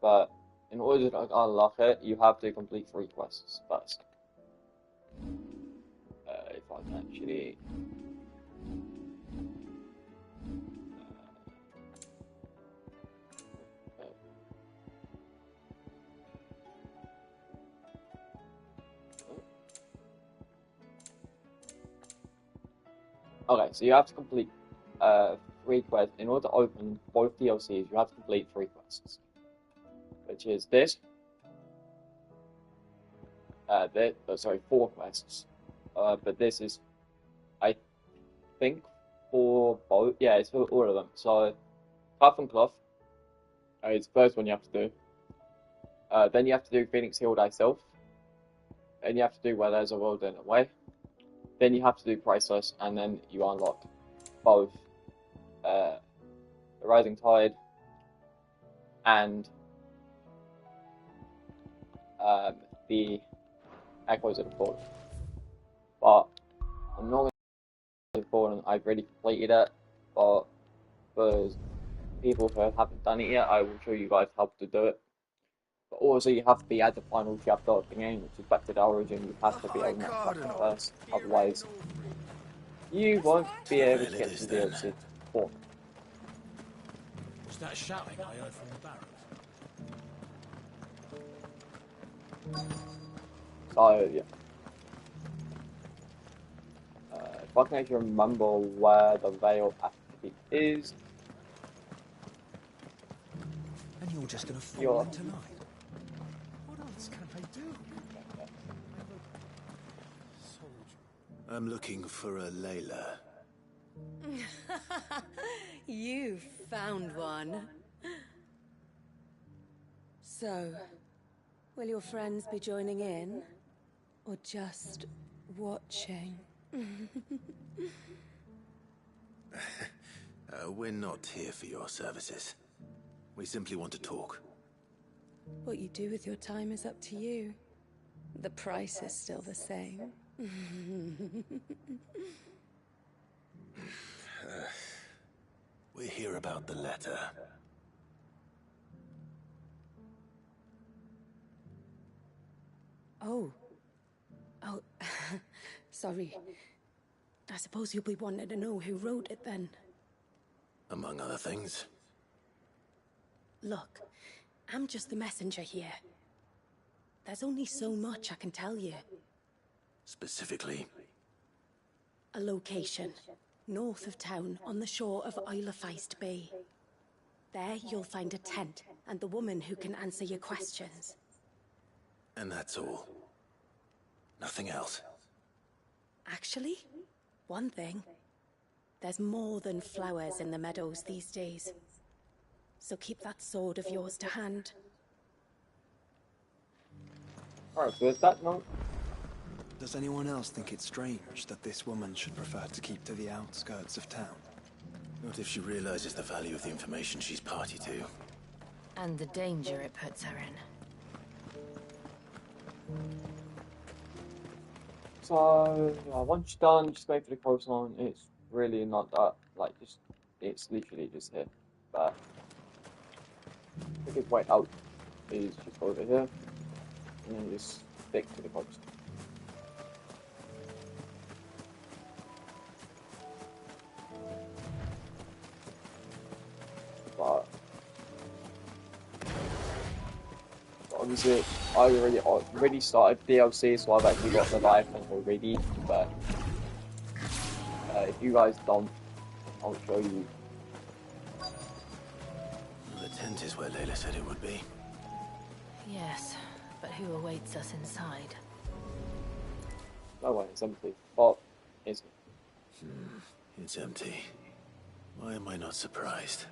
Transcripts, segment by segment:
but in order to unlock it, you have to complete 3 quests first. If I can actually... Okay, so you have to complete 3 quests. In order to open both DLCs, you have to complete 3 quests. Which is this. 4 quests. But this is, I think, for both. Yeah, it's for all of them. So, Cloth and Cloth is the first one you have to do. Then you have to do Phoenix Heal Thyself. Then you have to do Where There's a World in a Way. Then you have to do Priceless, and then you unlock both the Rising Tide and the Echoes of the Fallen. But I'm not going to the Fallen. I've already completed it, but for people who haven't done it yet, I will show you guys how to do it. But also, you have to be at the final chapter of the game, which is back to the origin. You have to be on that chapter first, otherwise you won't be able to get to the DLC. Was that shouting I heard from the barracks? So, yeah. If I can actually remember where the veil actually is. And you're just gonna fall in tonight? What else can I do? I'm looking for a Layla. You found one. So, will your friends be joining in? Or just watching? We're not here for your services. We simply want to talk. What you do with your time is up to you. The price is still the same. We're here about the letter. Oh, sorry. I suppose you'll be wanting to know who wrote it then. Among other things. Look, I'm just the messenger here. There's only so much I can tell you. Specifically? A location, north of town, on the shore of Ff16 Bay. There you'll find a tent, and the woman who can answer your questions. And that's all? Nothing else? Actually, one thing. There's more than flowers in the meadows these days. So keep that sword of yours to hand. Alright, so is that not... Does anyone else think it's strange that this woman should prefer to keep to the outskirts of town? Not if she realizes the value of the information she's party to. And the danger it puts her in. So, yeah, once you're done, just wait for the coastline. It's really not that, like, it's literally just here. But the good way out is just over here, and then just stick to the coast. But obviously, I already started DLC, so I've actually got the life already. But if you guys don't, I'll show you. The tent is where Layla said it would be. Yes, but who awaits us inside? No way, it's empty. But it's... It's empty. Why am I not surprised?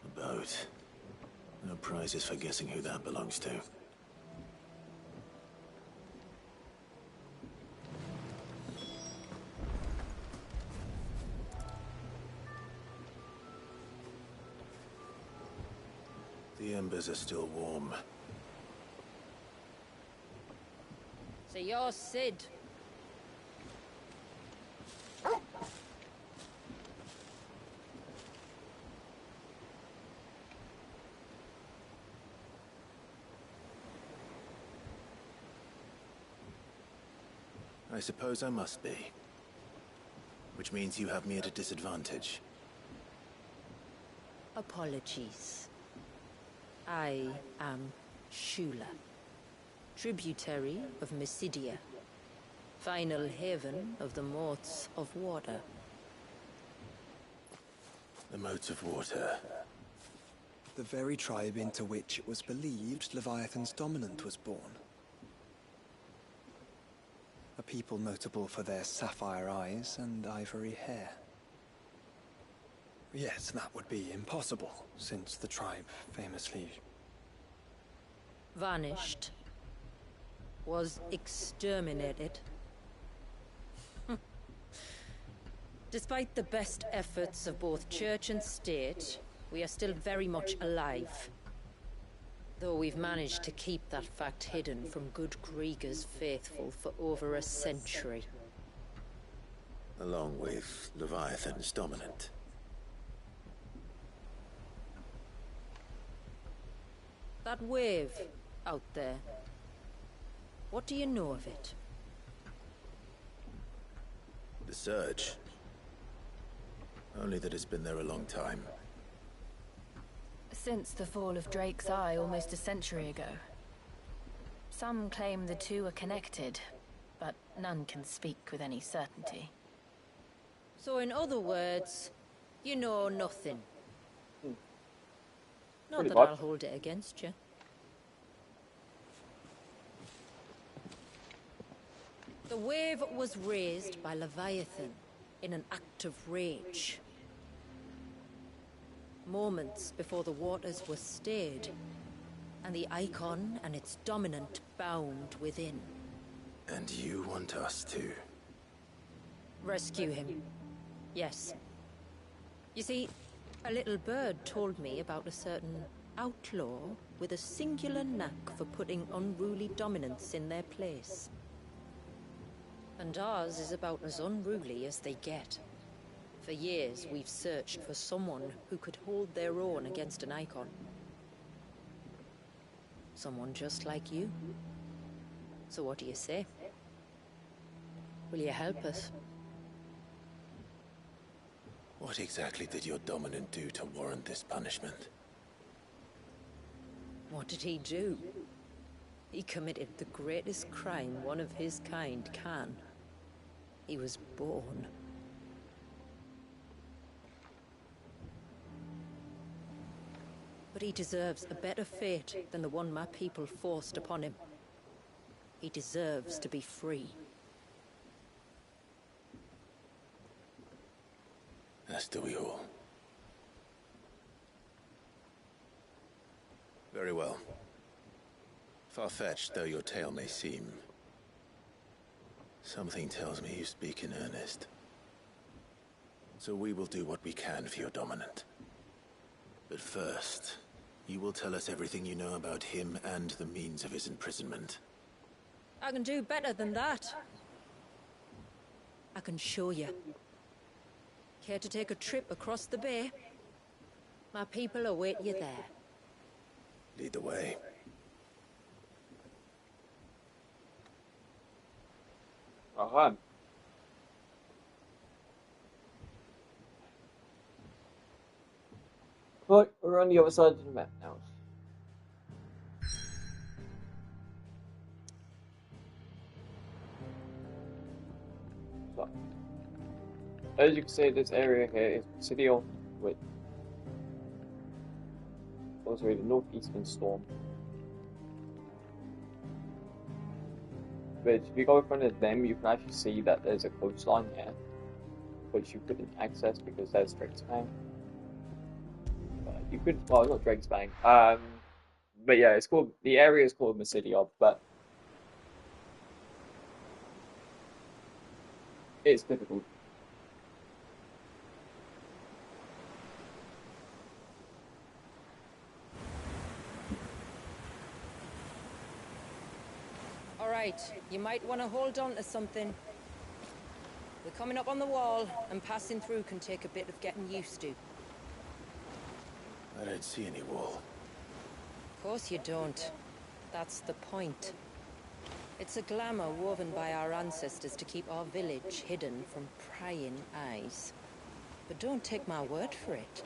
A boat. No prizes for guessing who that belongs to. The embers waters are still warm. So you're Sid. I suppose I must be. Which means you have me at a disadvantage. Apologies. I am Shula, tributary of Mysidia, final haven of the Motes of Water. The Motes of Water. The very tribe into which it was believed Leviathan's dominant was born. A people notable for their sapphire eyes and ivory hair. Yet that would be impossible, since the tribe famously... Vanished. Was exterminated. Despite the best efforts of both church and state, we are still very much alive. Though we've managed to keep that fact hidden from good Krieger's faithful for over a century. Along with Leviathan's dominant. That wave out there. What do you know of it? The Surge. Only that it's been there a long time. Since the fall of Drake's Eye almost a century ago. Some claim the two are connected, but none can speak with any certainty. So in other words, you know nothing. Not Pretty that much. I'll hold it against you. The wave was raised by Leviathan in an act of rage. Moments before the waters were stayed, and the icon and its dominant bound within. And you want us to? Rescue him. Yes. You see, a little bird told me about a certain outlaw with a singular knack for putting unruly dominants in their place. And ours is about as unruly as they get. For years, we've searched for someone who could hold their own against an icon. Someone just like you. So what do you say? Will you help us? What exactly did your dominant do to warrant this punishment? What did he do? He committed the greatest crime one of his kind can. He was born. But he deserves a better fate than the one my people forced upon him. He deserves to be free. As do we all. Very well. Far-fetched though your tale may seem, something tells me you speak in earnest. So we will do what we can for your dominant. But first, you will tell us everything you know about him and the means of his imprisonment. I can do better than that. I can show you. Care to take a trip across the bay? My people await you there. Lead the way. Aha. Right, we're on the other side of the map now. So, as you can see, this area here is Presidio, with also the northeastern storm. But if you go in front of them, you can actually see that there's a coastline here, which you couldn't access because there's Drake's Bank. You could, well, not Drake's Bank. But yeah, it's called, the area is called Mysidia, but it's difficult. right. You might want to hold on to something. We're coming up on the wall, and passing through can take a bit of getting used to. I don't see any wall. Of course you don't. That's the point. It's a glamour woven by our ancestors to keep our village hidden from prying eyes. But don't take my word for it.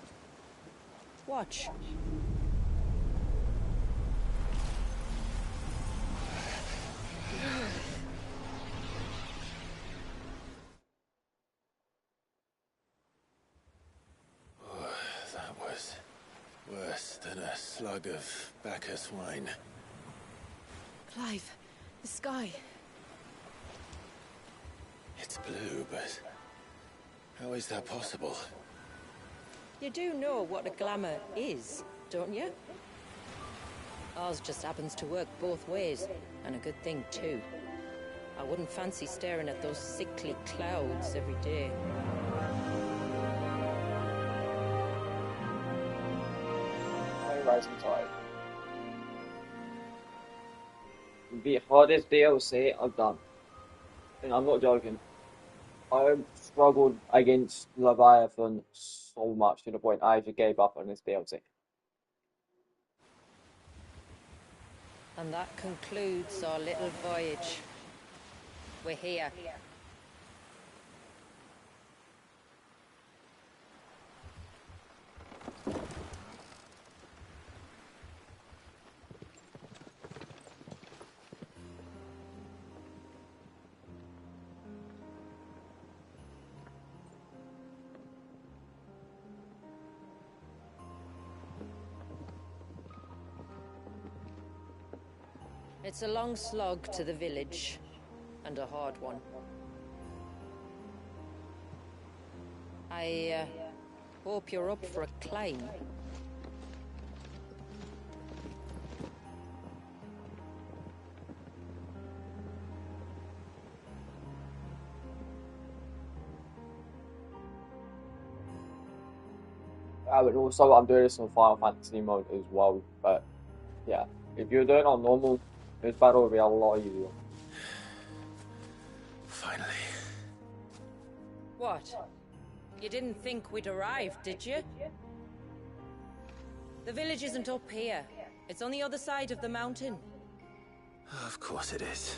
Watch. That was worse than a slug of Bacchus wine. Clive, the sky. It's blue, but how is that possible? You do know what a glamour is, don't you? Ours just happens to work both ways, and a good thing too. I wouldn't fancy staring at those sickly clouds every day. Rising Tide. The hardest DLC I've done. And I'm not joking. I struggled against Leviathan so much to the point I actually gave up on this DLC. And that concludes our little voyage. We're here. It's a long slog to the village, and a hard one. I hope you're up for a climb. But also I'm doing this on Final Fantasy mode as well, but yeah, if you're doing it on normal, this battle will be a lot easier. Finally. What? You didn't think we'd arrived, did you? The village isn't up here. It's on the other side of the mountain. Of course it is.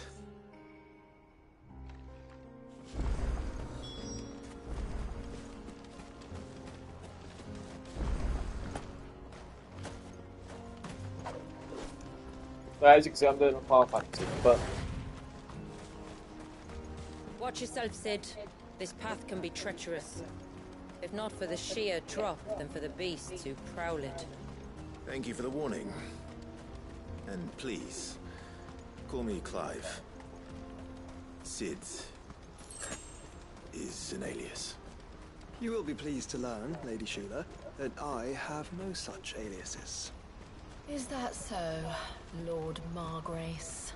So as you can see, I'm doing it on Final Fantasy, but Watch yourself, Sid. This path can be treacherous. If not for the sheer drop, then for the beasts who prowl it. Thank you for the warning. And please, call me Clive. Sid is an alias. You will be pleased to learn, Lady Sheila, that I have no such aliases. Is that so, Lord Margrace?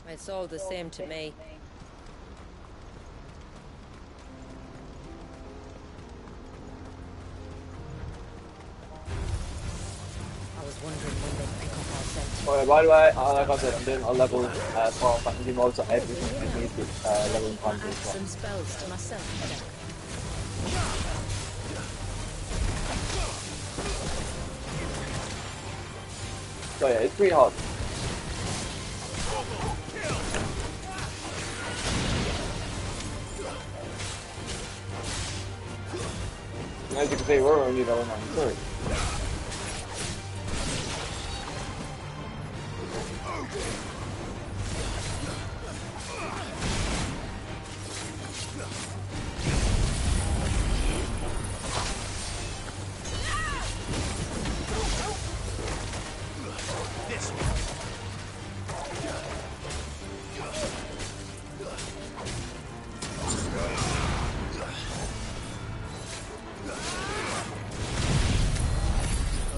It's all the same to me. I was wondering when they'd pick up our scent. oh, yeah, by the way, like I said, I'm doing a level Final Fantasy mode, so everything is needed level in time as Add well. some spells to myself, then. So yeah, it's pretty hard. As you can see, we're only level 93.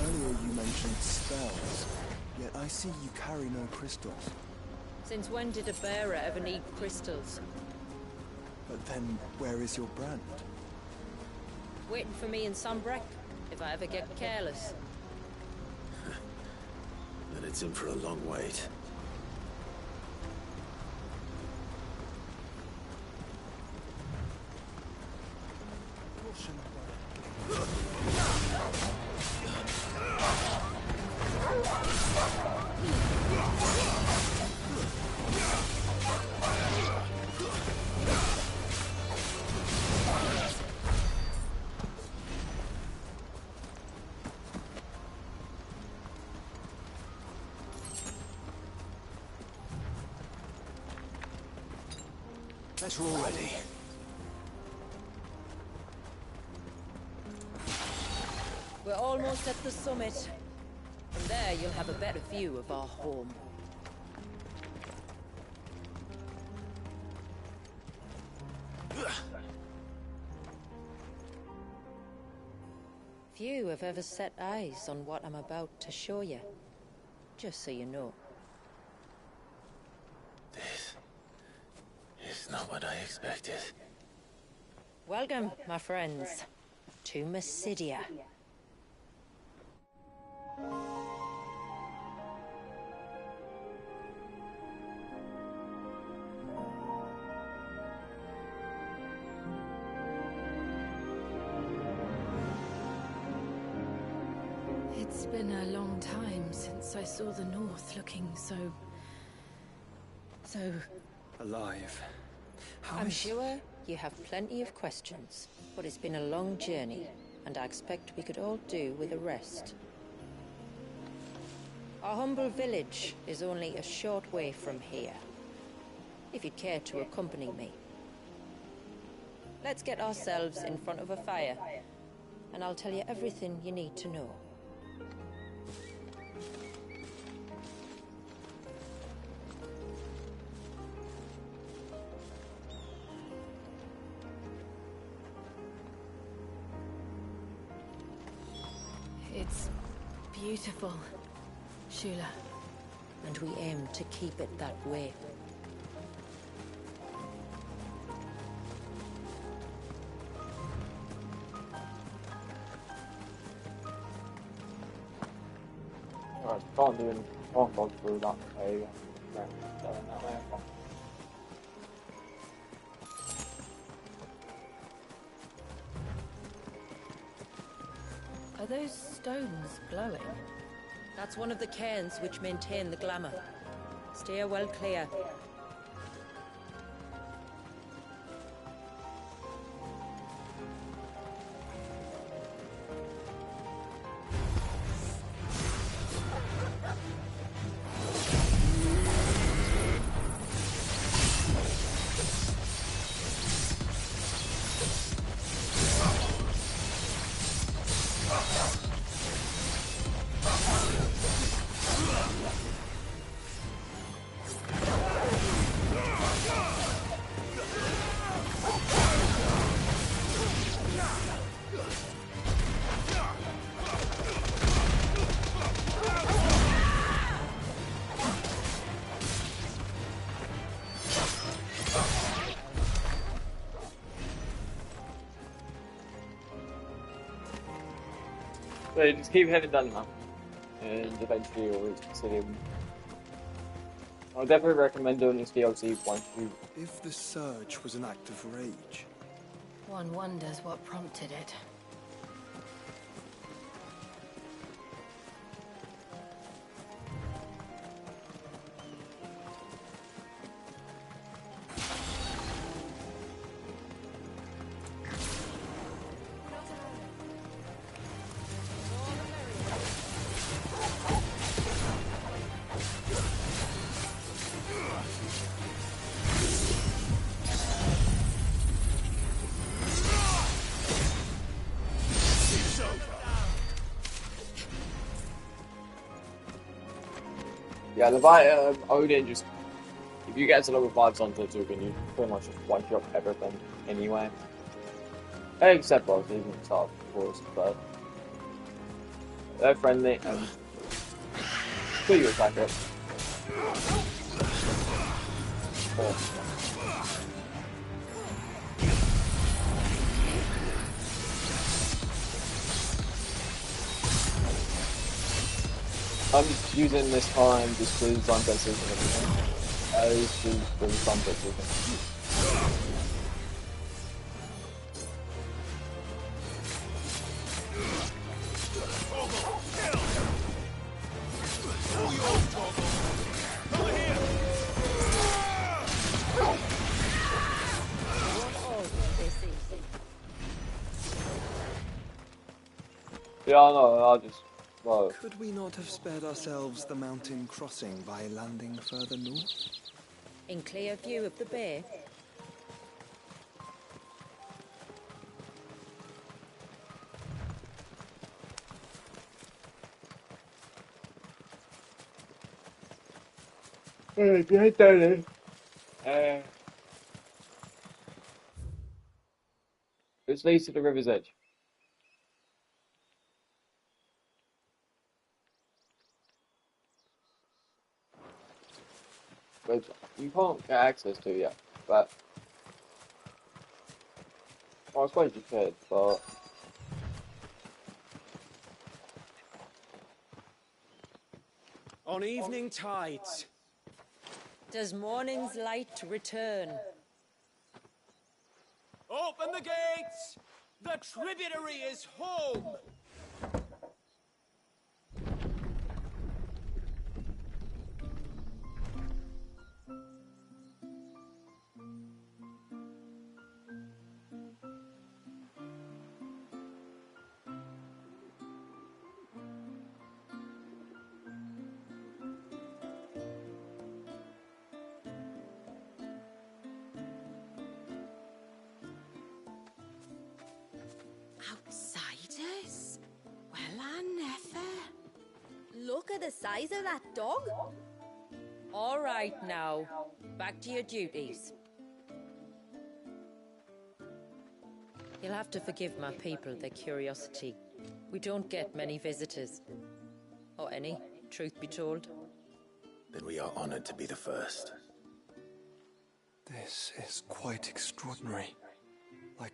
Earlier you mentioned spells, yet I see you carry no crystals. Since when did a bearer ever need crystals? But then, where is your brand? Waiting for me in Sunbreck, if I ever get careless. Then it's in for a long wait. Guess we're all ready. We're almost at the summit. From there, you'll have a better view of our home. Few have ever set eyes on what I'm about to show you. Just so you know. This is not what I expected. Welcome, my friends, to Mysidia. It's been a long time since I saw the North looking so Alive. I'm sure you have plenty of questions, but it's been a long journey, and I expect we could all do with a rest. Our humble village is only a short way from here, if you'd care to accompany me. Let's get ourselves in front of a fire, and I'll tell you everything you need to know. It's beautiful, Shula. And we aim to keep it that way. Alright, can't do any, can't go through that area. Are those stones glowing? That's one of the cairns which maintain the glamour. Steer well clear. So just keep heading down now, and eventually you'll reach the city. I would definitely recommend doing this DLC once you... If the surge was an act of rage, One wonders what prompted it. Yeah, Odin just... If you get to level 5 Zonto-Tuken, you pretty much just one-shot everything anyway. Except both, even tough, of course, but... They're friendly and... So you attack it. I'm using this time just because Zonto's and everything. Just for the Zonto's Yeah, I know. I just. Well, Could we not have spared ourselves the mountain crossing by landing further north? In clear view of the bay. Great Danny. Which leads to the river's edge. Which you can't get access to yet, but well, I suppose you could, but On evening tides. Does morning's light return? Open the gates! The tributary is home! Outsiders? Well, I never. Look at the size of that dog. All right now, back to your duties. You'll have to forgive my people their curiosity. We don't get many visitors. Or any, truth be told. Then we are honored to be the first. This is quite extraordinary. Like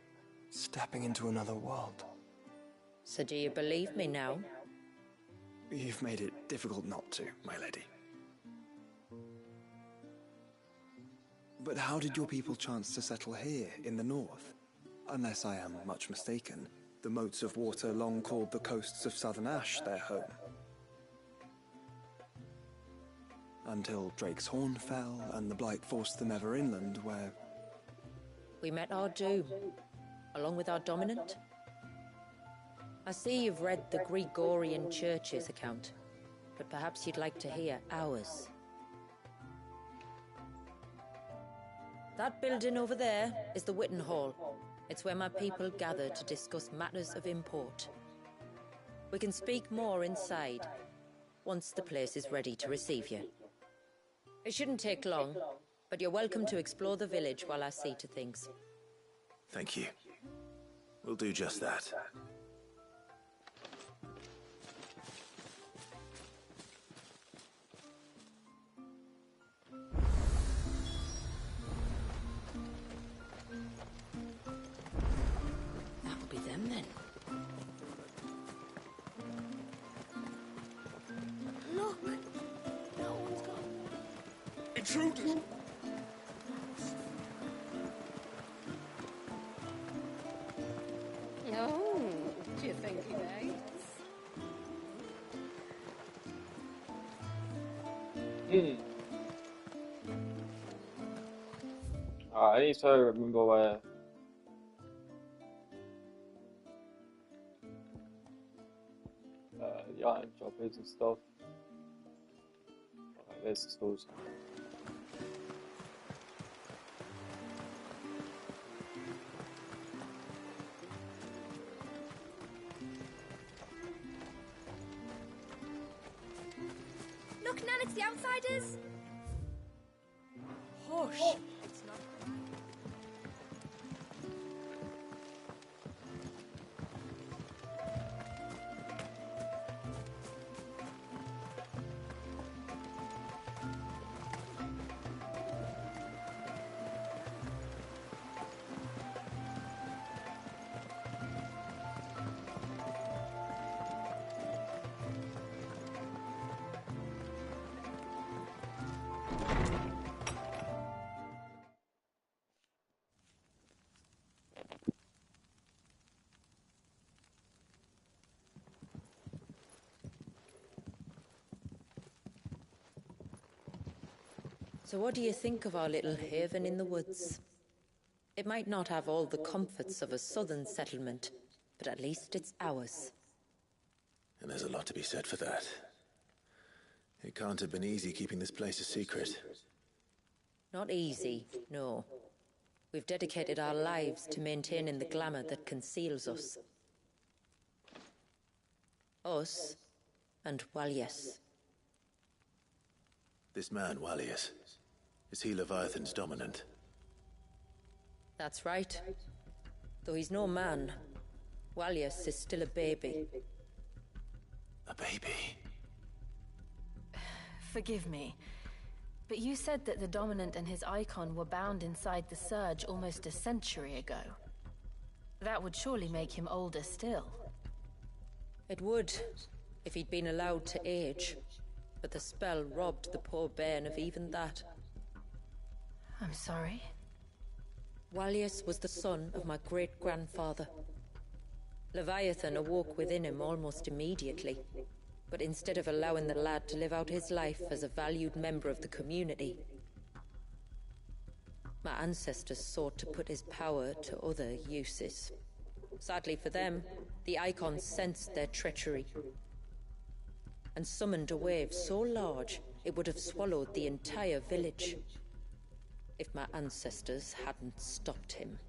stepping into another world. So do you believe me now? You've made it difficult not to, my lady. But how did your people chance to settle here, in the north? Unless I am much mistaken, the moats of water long called the coasts of Southern Ash their home. Until Drake's Horn fell, and the Blight forced them ever inland, where... We met our doom, along with our dominant. I see you've read the Gregorian Church's account, but perhaps you'd like to hear ours. That building over there is the Witten Hall. It's where my people gather to discuss matters of import. We can speak more inside, once the place is ready to receive you. It shouldn't take long, but you're welcome to explore the village while I see to things. Thank you. We'll do just that. That'll be them then. Look! No one's gone. Intruders! Oh, do you think he knows? I need to remember where. The iron choppers and stuff. Alright, there's the stores. Look, Nan, it's the outsiders! Hush! It's not. So what do you think of our little haven in the woods? It might not have all the comforts of a southern settlement, but at least it's ours. And there's a lot to be said for that. It can't have been easy keeping this place a secret. Not easy, no. We've dedicated our lives to maintaining the glamour that conceals us. Us and Walyas. This man, Walyas, is he Leviathan's dominant? That's right. Though he's no man, Walyas is still a baby. A baby? Forgive me, but you said that the Dominant and his icon were bound inside the Surge almost a century ago. That would surely make him older still. It would, if he'd been allowed to age. But the spell robbed the poor bairn of even that. I'm sorry. Walyas was the son of my great-grandfather. Leviathan awoke within him almost immediately. But instead of allowing the lad to live out his life as a valued member of the community, my ancestors sought to put his power to other uses. Sadly for them, the Icons sensed their treachery and summoned a wave so large it would have swallowed the entire village if my ancestors hadn't stopped him.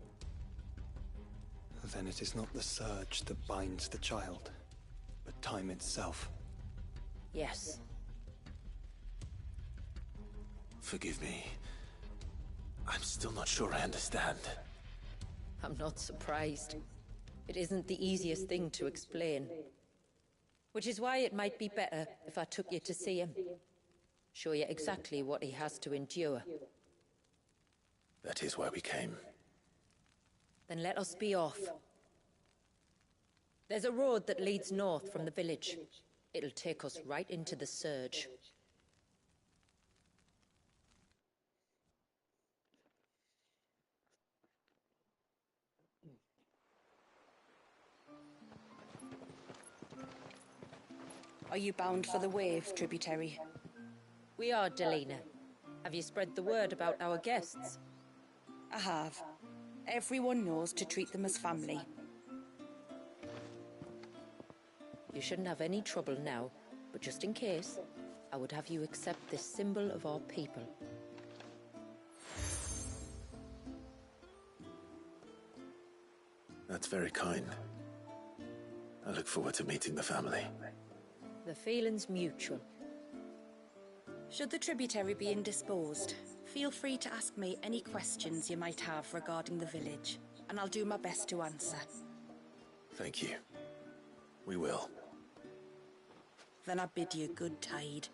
Then it is not the Surge that binds the child, but time itself. Yes. Forgive me. I'm still not sure I understand. I'm not surprised. It isn't the easiest thing to explain. Which is why it might be better if I took you to see him. Show you exactly what he has to endure. That is why we came. Then let us be off. There's a road that leads north from the village. It'll take us right into the Surge. Are you bound for the Wave, tributary? We are, Delina. Have you spread the word about our guests? I have. Everyone knows to treat them as family. You shouldn't have any trouble now, but just in case, I would have you accept this symbol of our people. That's very kind. I look forward to meeting the family. The feeling's mutual. Should the tributary be indisposed, feel free to ask me any questions you might have regarding the village, and I'll do my best to answer. Thank you. We will. Then I bid you good tide.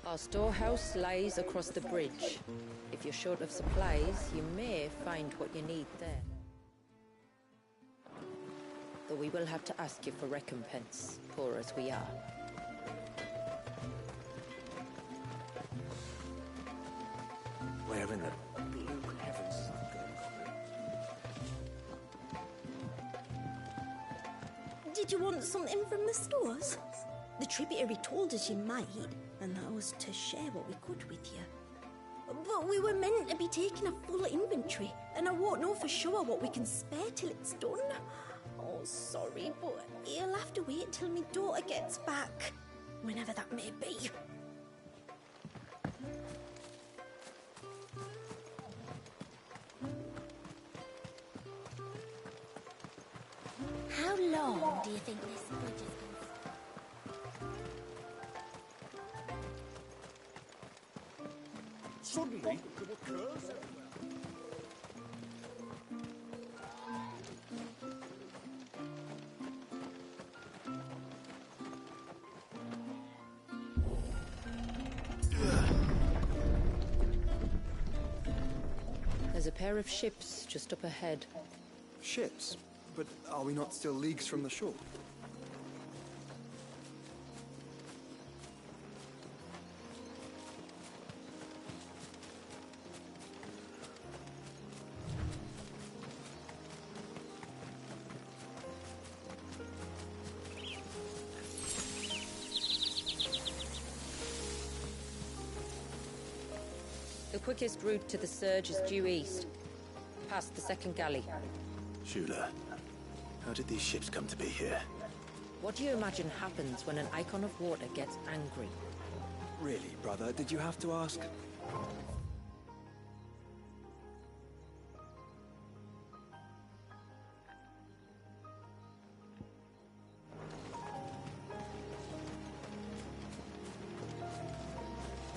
Our storehouse lies across the bridge. If you're short of supplies, you may find what you need there. Though we will have to ask you for recompense, poor as we are. Where in the blue heavens is that going? Did you want something from the stores? The tributary told us you might, and that was to share what we could with you. But we were meant to be taking a full inventory, and I won't know for sure what we can spare till it's done. Oh, sorry, but you'll have to wait till my daughter gets back, whenever that may be. How long do you think this bridge is going to Suddenly, there were curves everywhere. There's a pair of ships just up ahead. Ships? But are we not still leagues from the shore? The quickest route to the surge is due east, past the second galley. Shula, how did these ships come to be here? What do you imagine happens when an icon of water gets angry? Really, brother, did you have to ask?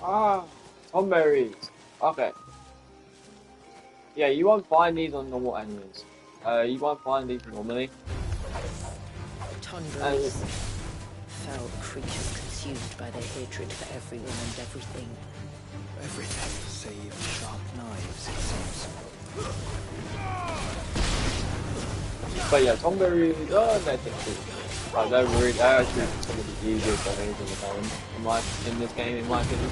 Ah, Tomberries. Okay. Yeah, you won't find these on normal enemies. You won't find these normally. Tundras. Foul creatures consumed by their hatred for everyone and everything. Everything save sharp knives, it seems. But yeah, Tomberries, that's it. They're actually some of the easiest enemies in the game, in this game, in my opinion.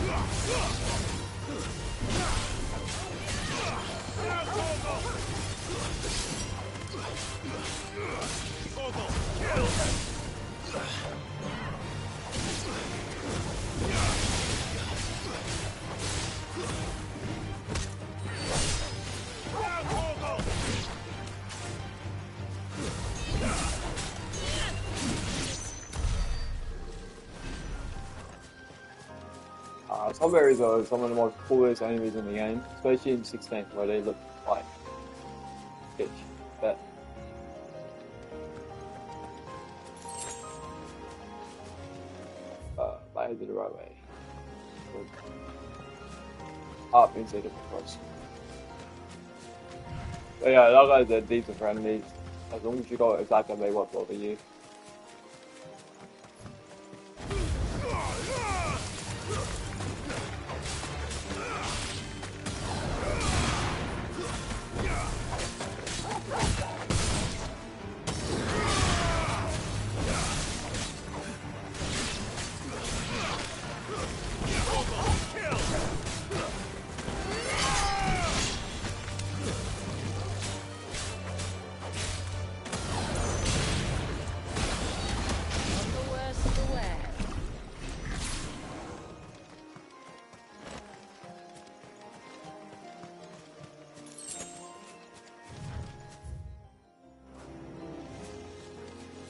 Strawberries are some of the most coolest enemies in the game, especially in 16, where they look like bitch. But I did it the right way. Up instead of across. But yeah, like I said, these are friendlies. As long as you got exactly they won't bother you.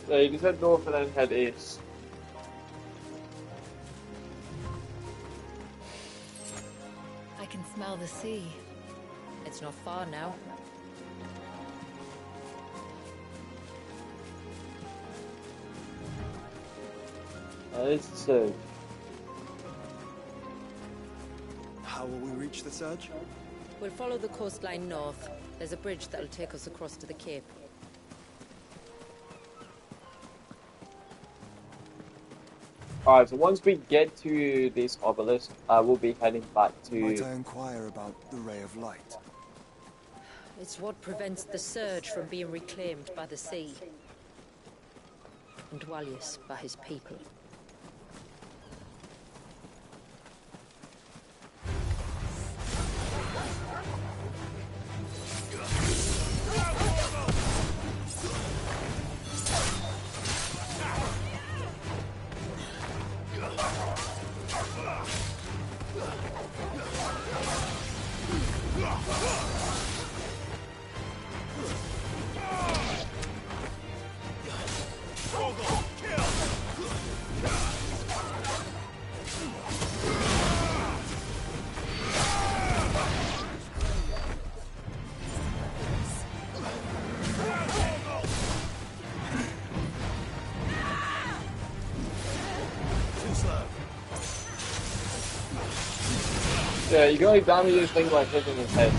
So you just head north and then head east. I can smell the sea. It's not far now. It's the surge. How will we reach the surge? We'll follow the coastline north. There's a bridge that'll take us across to the cape. Alright, so once we get to this obelisk, we'll be heading back to... Might I inquire about the ray of light? It's what prevents the surge from being reclaimed by the sea. And Dwalius by his people. Yeah, you can only damage this thing by hitting his head.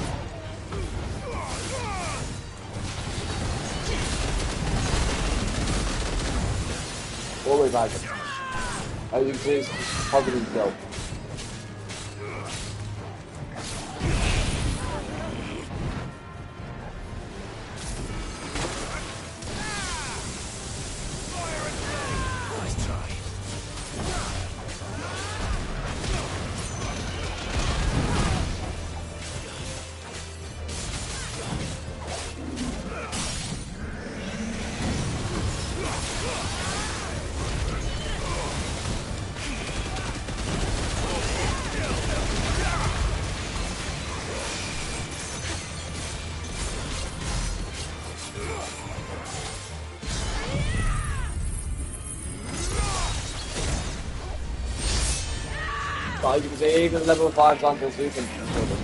Always happen. As you can see, it's covered in gel. But you can see even level 5 hunters do can kill them.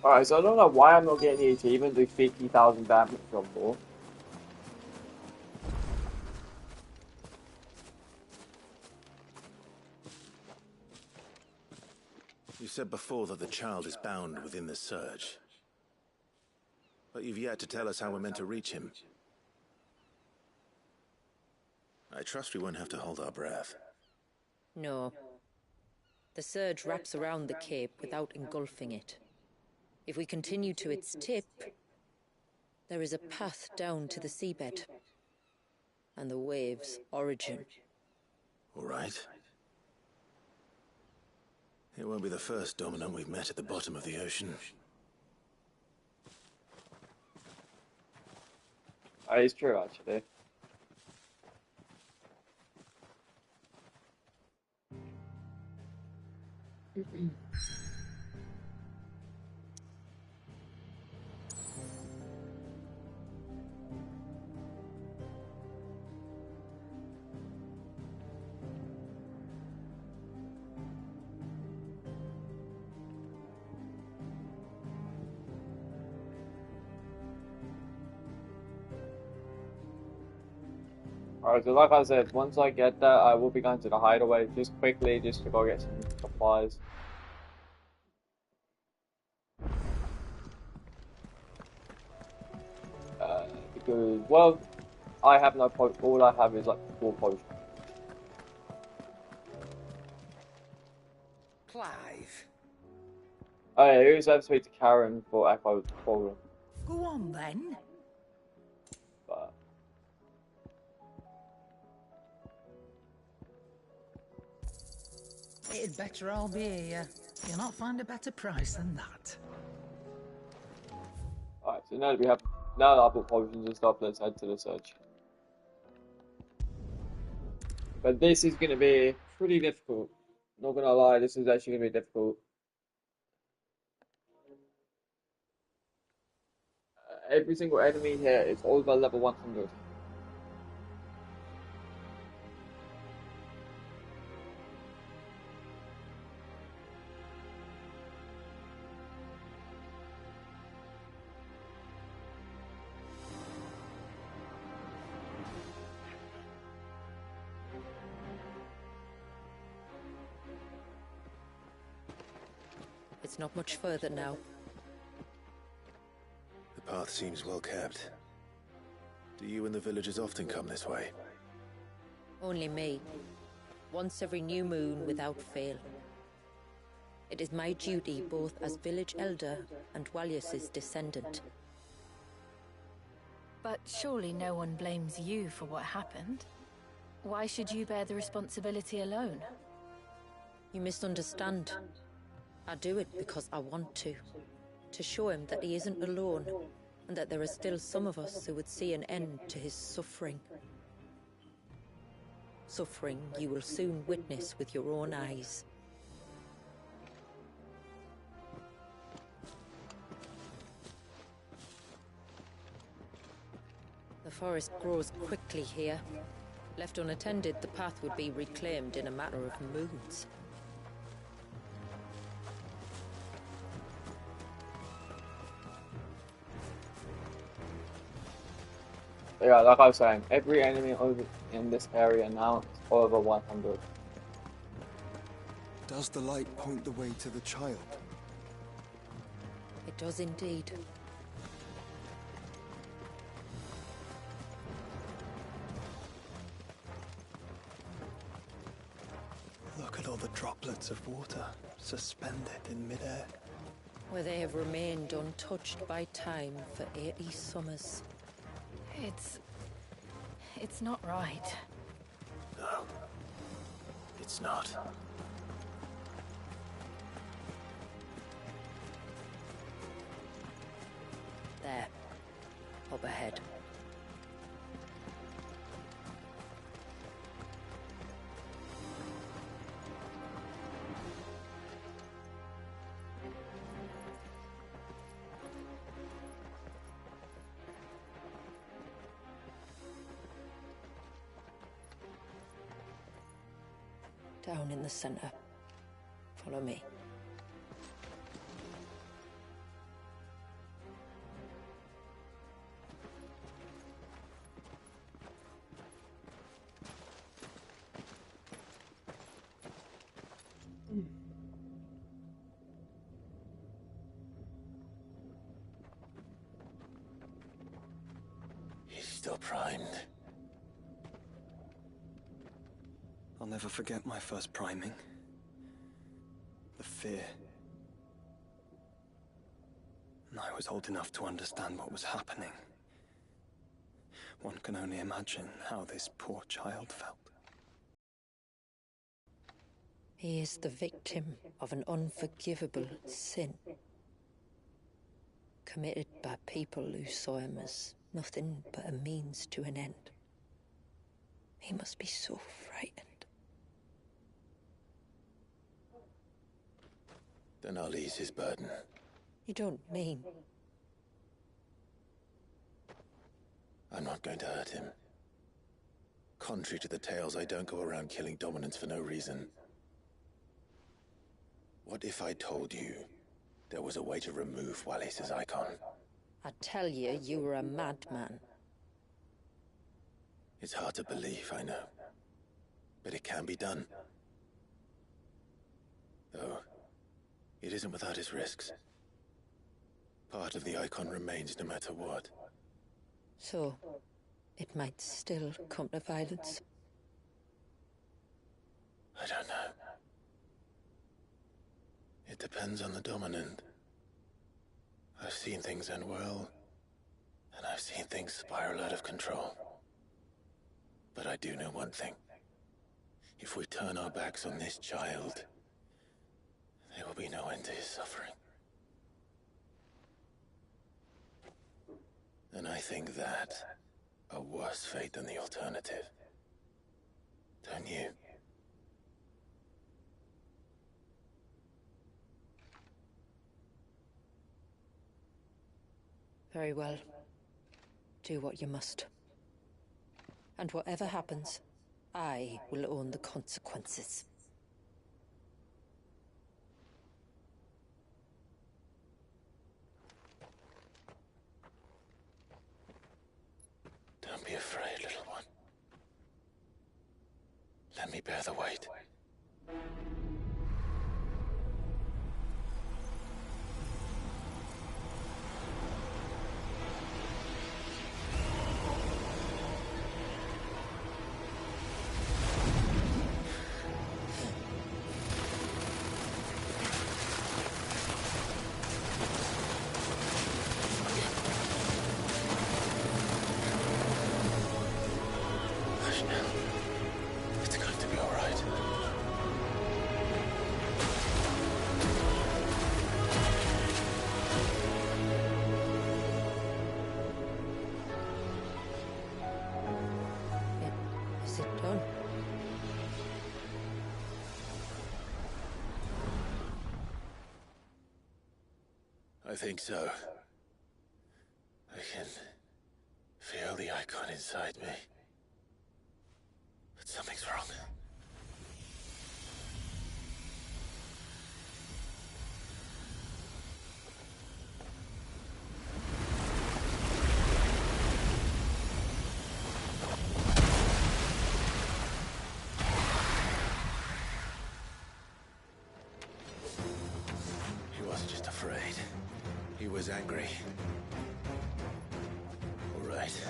Alright, so I don't know why I'm not getting the achievement do 50,000 damage or more. You said before that the child is bound within the surge. But you've yet to tell us how we're meant to reach him. I trust we won't have to hold our breath. No. The surge wraps around the cape without engulfing it. If we continue to its tip, there is a path down to the seabed and the wave's origin. All right. It won't be the first dominant we've met at the bottom of the ocean. It's true, actually. Alright, so like I said, once I get that, I will be going to the hideaway just quickly, just to go get some supplies. Because, well, I have no potion. All I have is like 4 potions. Clive. Oh yeah, who's ever speak to Karen for Echo Forum? Go on then. But It'd better all be here. You'll not find a better price than that. alright, so now that I've got potions and stuff, let's head to the search. But this is gonna be pretty difficult. Not gonna lie, this is actually gonna be difficult. Every single enemy here is over level 100. It's not much further now. The path seems well kept. Do you and the villagers often come this way? Only me. Once every new moon without fail. It is my duty both as village elder and Walius's descendant. But surely no one blames you for what happened. Why should you bear the responsibility alone? You misunderstand. I do it because I want to. To show him that he isn't alone, and that there are still some of us who would see an end to his suffering. Suffering you will soon witness with your own eyes. forest grows quickly here. Left unattended, the path would be reclaimed in a matter of moons. Yeah, like I was saying, every enemy over in this area now is over 100. Does the light point the way to the child? It does indeed. Look at all the droplets of water suspended in midair. Where they have remained untouched by time for 80 summers. It's not right. No, it's not. There. Up ahead. Down in the center. Follow me. He's still primed. I'll never forget my first priming. The fear. And I was old enough to understand what was happening. One can only imagine how this poor child felt. He is the victim of an unforgivable sin. Committed by people who saw him as nothing but a means to an end. He must be so frightened. Then I'll ease his burden. You don't mean... I'm not going to hurt him. Contrary to the tales, I don't go around killing dominants for no reason. What if I told you there was a way to remove Wallis's icon? I tell you, you were a madman. It's hard to believe, I know. But it can be done. Though, it isn't without its risks. Part of the icon remains no matter what. So, it might still come to violence. I don't know. It depends on the dominant. I've seen things end well, and I've seen things spiral out of control. But I do know one thing. If we turn our backs on this child, there will be no end to his suffering. And I think that a worse fate than the alternative. Don't you? Very well. Do what you must. And whatever happens, I will own the consequences. Don't be afraid, little one. Let me bear the weight. It's going to be all right. Is it done? I think so. I can feel the icon inside me. But something's wrong. He wasn't just afraid. He was angry. All right.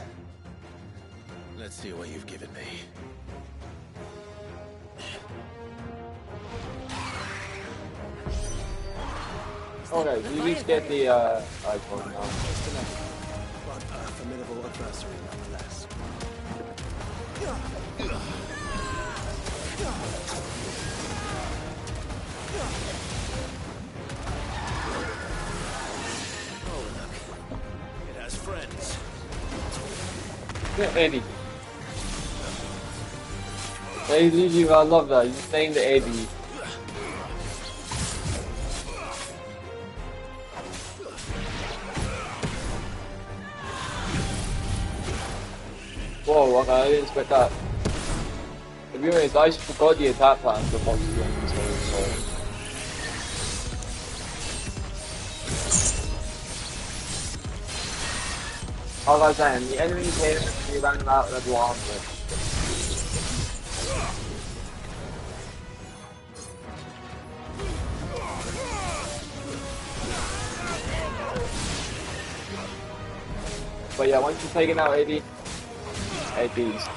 Let's see what you've given me. Okay, we at least get the icon now. Just another, but a formidable adversary nonetheless. Oh, look. It has friends. Yeah, Eddie. Hey, I love that. He's named Eddie. Whoa, okay, I didn't expect that. To be honest, I just forgot the attack pattern for Fox Games, so... Like I was saying, the enemy came and he ran out of the dwarf. But yeah, once you've taken out AD, ADs.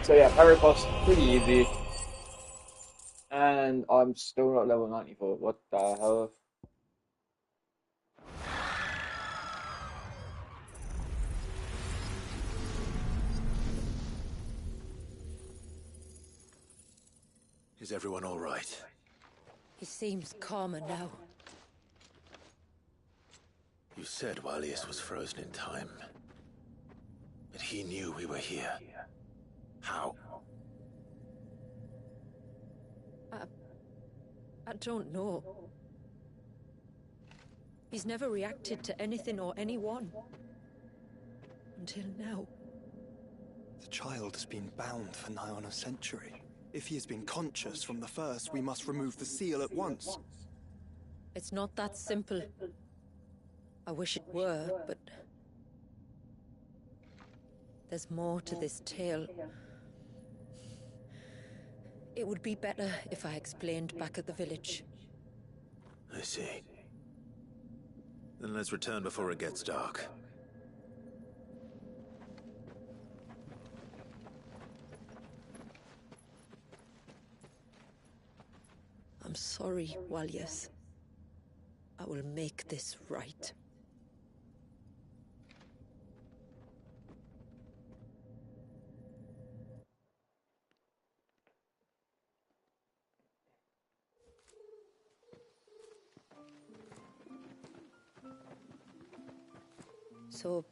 So yeah, parry cost pretty easy. And I'm still not level 94. What the hell? Is everyone all right? He seems calmer now. You said Walius was frozen in time. But he knew we were here. How? I don't know. He's never reacted to anything or anyone. Until now. The child has been bound for nigh on a century. If he has been conscious from the first, we must remove the seal at once. It's not that simple. I wish it were, but... there's more to this tale. It would be better if I explained back at the village. I see. Then let's return before it gets dark. I'm sorry, Walius. I will make this right. So,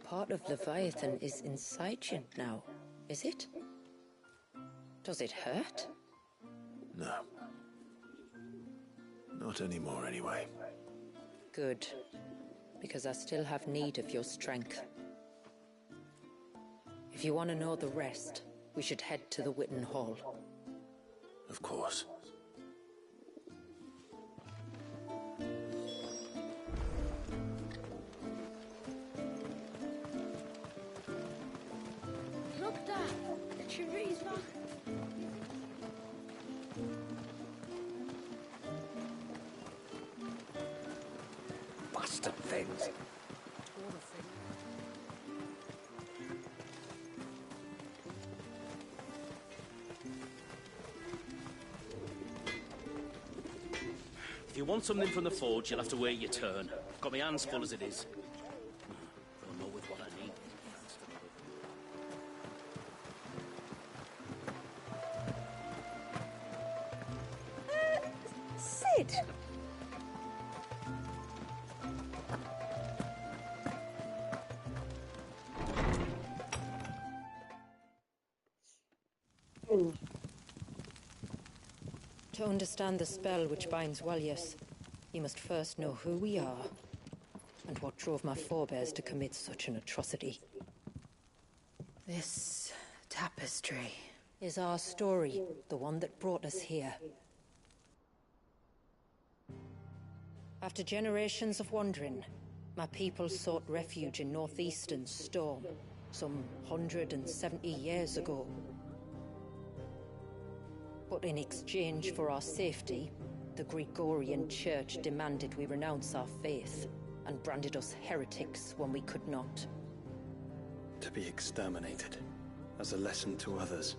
part of Leviathan is inside you now, is it? Does it hurt? No. Not anymore, anyway. Good. Because I still have need of your strength. If you want to know the rest, we should head to the Witten Hall. Of course. Look, Dad. The tree's back. Bastard things. If you want something from the forge, you'll have to wait your turn. I've got my hands full as it is. I'll know with what I need. Sid! To understand the spell which binds Walyas, you must first know who we are, and what drove my forebears to commit such an atrocity. This tapestry is our story, the one that brought us here. After generations of wandering, my people sought refuge in northeastern Storm, some 170 years ago. But in exchange for our safety, the Gregorian Church demanded we renounce our faith, and branded us heretics when we could not. To be exterminated, as a lesson to others.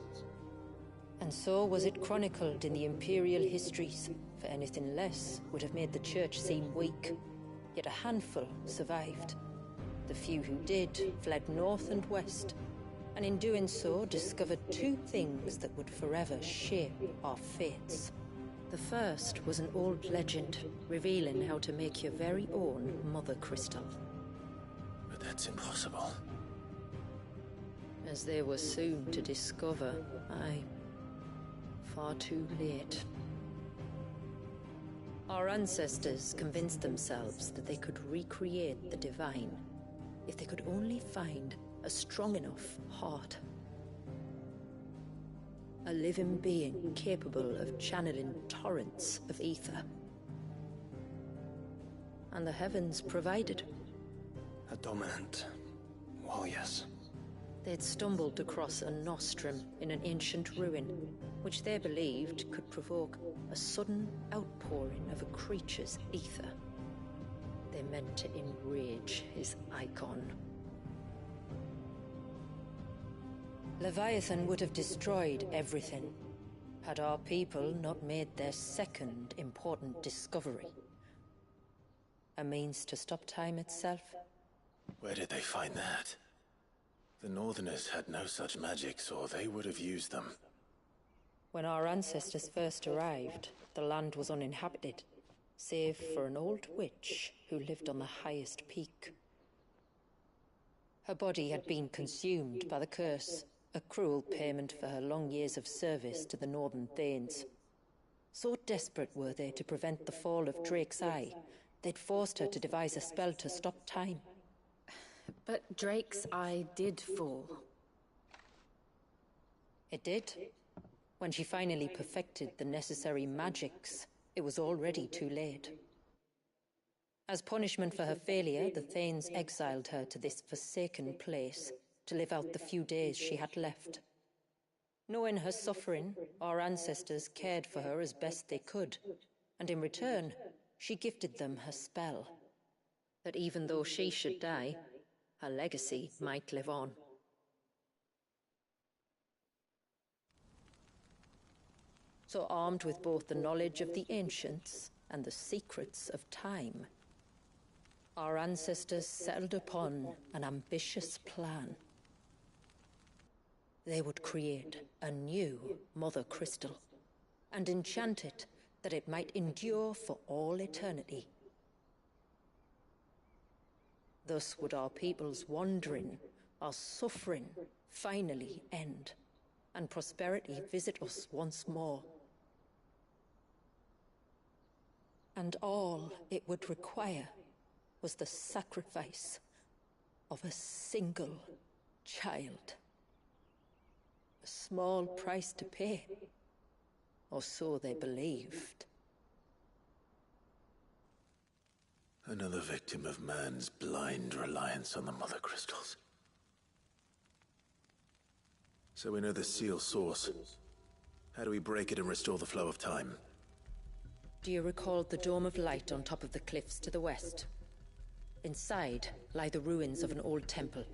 And so was it chronicled in the Imperial histories, for anything less would have made the Church seem weak. Yet a handful survived. The few who did fled north and west, and in doing so discovered two things that would forever shape our fates. The first was an old legend revealing how to make your very own Mother Crystal. But that's impossible. As they were soon to discover, aye, far too late. Our ancestors convinced themselves that they could recreate the divine if they could only find a strong enough heart. A living being capable of channeling torrents of ether. And the heavens provided. A dominant. Well, yes. They'd stumbled across a nostrum in an ancient ruin, which they believed could provoke a sudden outpouring of a creature's ether. They meant to enrage his icon. Leviathan would have destroyed everything, had our people not made their second important discovery. A means to stop time itself. Where did they find that? The Northerners had no such magics, or they would have used them. When our ancestors first arrived, the land was uninhabited, save for an old witch who lived on the highest peak. Her body had been consumed by the curse, a cruel payment for her long years of service to the Northern Thanes. So desperate were they to prevent the fall of Drake's Eye, they'd forced her to devise a spell to stop time. But Drake's Eye did fall. It did. When she finally perfected the necessary magics, it was already too late. As punishment for her failure, the Thanes exiled her to this forsaken place to live out the few days she had left. Knowing her suffering, our ancestors cared for her as best they could, and in return, she gifted them her spell. That even though she should die, her legacy might live on. So armed with both the knowledge of the ancients and the secrets of time, our ancestors settled upon an ambitious plan. They would create a new Mother Crystal and enchant it that it might endure for all eternity. Thus would our people's wandering, our suffering, finally end, and prosperity visit us once more. And all it would require was the sacrifice of a single child. A small price to pay, or so they believed. Another victim of man's blind reliance on the Mother Crystals. So we know the seal source. How do we break it and restore the flow of time? Do you recall the dome of light on top of the cliffs to the west? Inside lie the ruins of an old temple.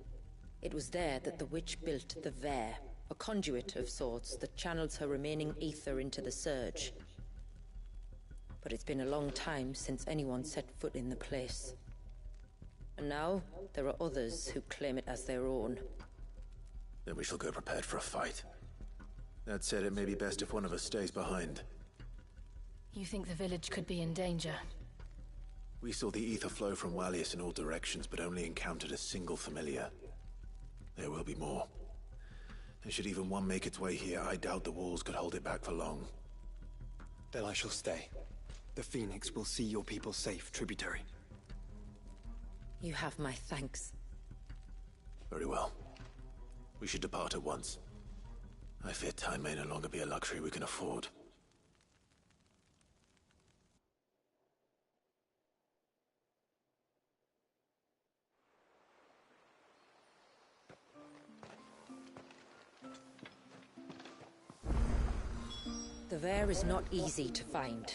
It was there that the witch built the Vare, a conduit of sorts that channels her remaining ether into the Surge. But it's been a long time since anyone set foot in the place. And now, there are others who claim it as their own. Then we shall go prepared for a fight. That said, it may be best if one of us stays behind. You think the village could be in danger? We saw the ether flow from Wallius in all directions, but only encountered a single familiar. There will be more. And should even one make its way here, I doubt the walls could hold it back for long. Then I shall stay. The Phoenix will see your people safe, tributary. You have my thanks. Very well. We should depart at once. I fear time may no longer be a luxury we can afford. The Vare is not easy to find.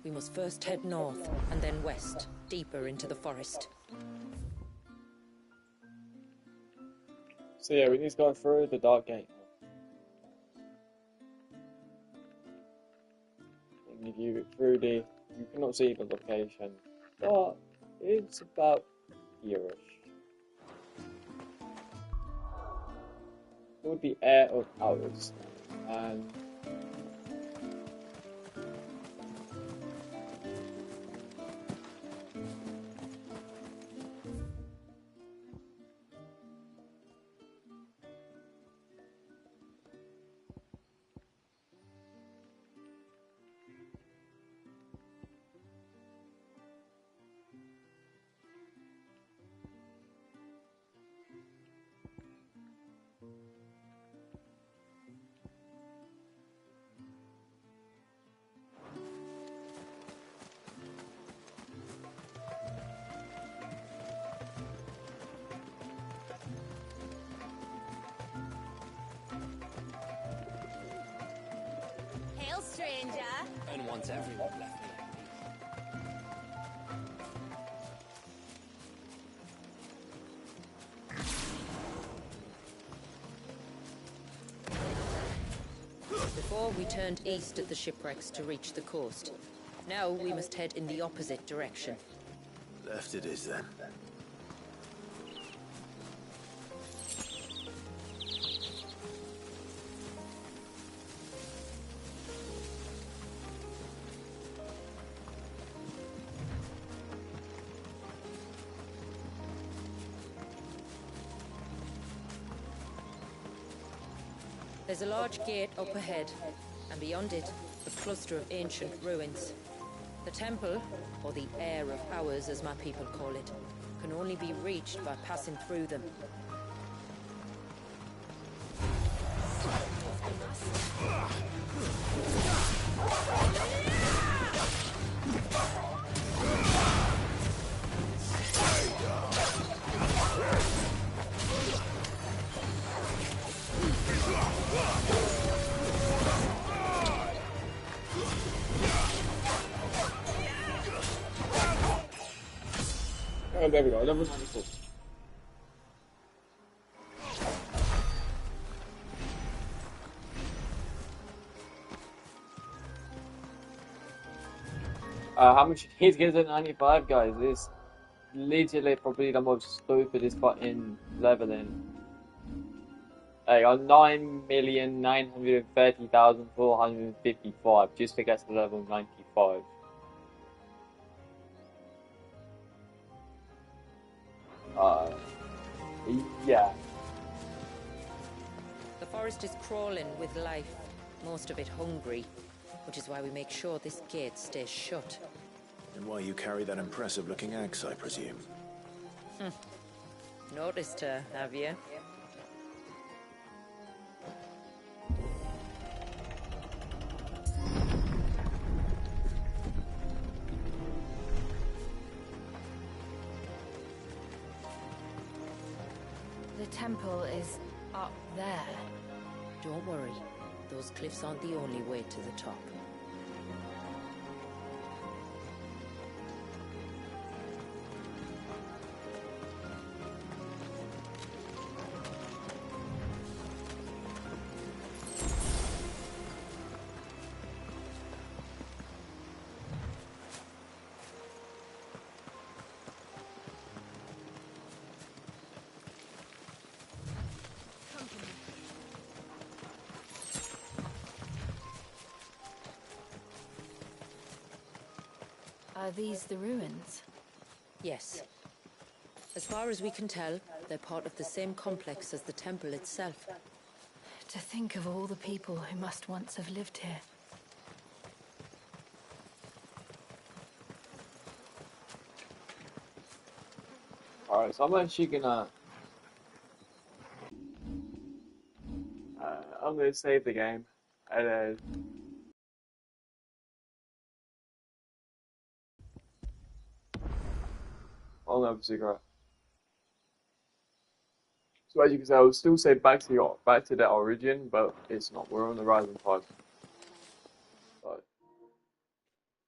We must first head north, and then west, deeper into the forest. So yeah, we need to go through the Dark Gate. And if you through the, you cannot see the location, but it's about here-ish. It would be Air of Hours, and Hail, stranger! And once everyone left me. Before we turned east at the shipwrecks to reach the coast. Now we must head in the opposite direction. Left it is then. There's a large gate up ahead, and beyond it, a cluster of ancient ruins. The temple, or the Air of Hours as my people call it, can only be reached by passing through them. oh, there we go, level 94. How much you need to get to 95, guys? It's literally probably the most stupidest fucking leveling. I got 9,930,455 just to get to level 95. Uh, yeah. The forest is crawling with life, most of it hungry, which is why we make sure this gate stays shut. And why you carry that impressive-looking axe, I presume. Noticed her, have you? The temple is up there. Don't worry, those cliffs aren't the only way to the top. Are these the ruins? Yes. As far as we can tell, they're part of the same complex as the temple itself. To think of all the people who must once have lived here. Alright, so I'm actually gonna I'm gonna save the game and then I'll never figure out. So as you can say, I would still say back to the origin, but it's not. We're on the rising tide. So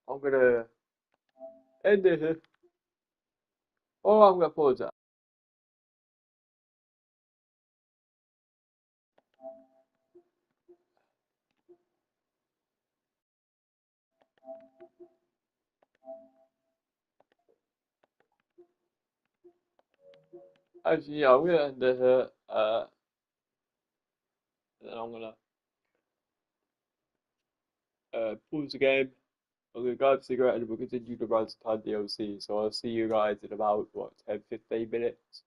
I'm gonna end it here. Oh, I'm gonna pause it. Actually, yeah, I'm gonna end it here. Then I'm gonna pause the game. I'm gonna go have a cigarette and we'll continue the Rise of Time DLC. So I'll see you guys in about what 10-15 minutes.